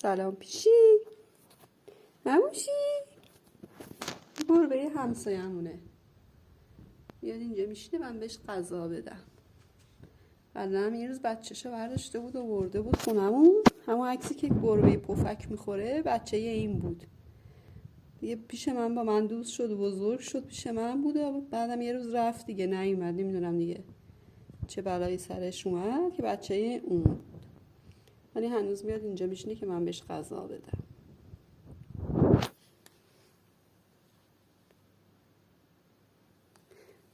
سلام پیشی نموشی گربه همسایه‌مونه. بیاد اینجا میشینه من بهش غذا بدم. بعدم یه روز بچه‌شو برداشته بود و برده بود خونمون. همون عکسی که گربه پفک میخوره بچه این بود. دیگه پیش من با من دوست شد و بزرگ شد پیش من بود و بعدم یه روز رفت دیگه نیومد. نمیدونم دیگه چه بلایی سرش اومد که بچه اون بود. ولی هنوز میاد اینجا میشینه که من بهش غذا بدم.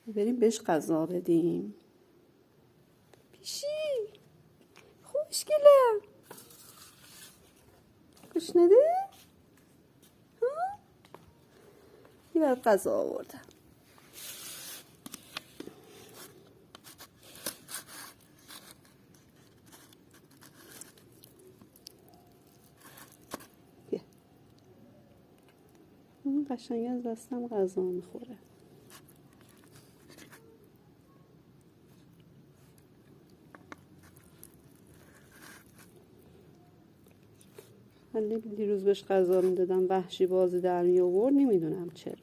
بریم بهش غذا بدیم. پیشی خوشگلم گشنده ها؟ یه بار غذا آوردم. بیا اون قشنگ از دستم غذا میخوره. ولی دیروز بهش غذا میدادم وحشی بازی در می آورد. نمیدونم چرا.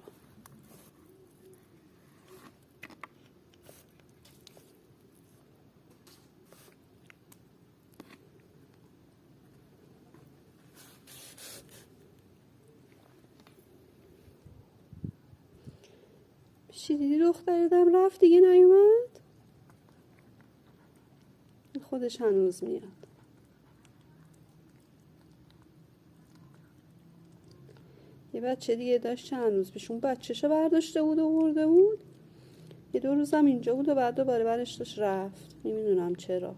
پیشی دیدی دختره دم رفت دیگه نیومد. خودش هنوز میاد. یه بچه دیگه داشت چند روز پیش اون بچه‌شو برداشته بود و برده بود. یه 2 روزم اینجا بود و بعد دوباره برش داشت رفت. نمیدونم چرا.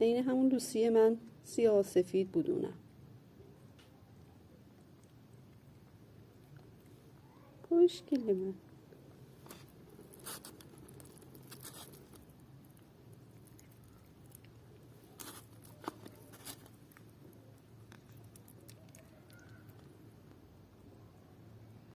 عین همون لوسی من سیاه سفید بود اونم. خوشگله من.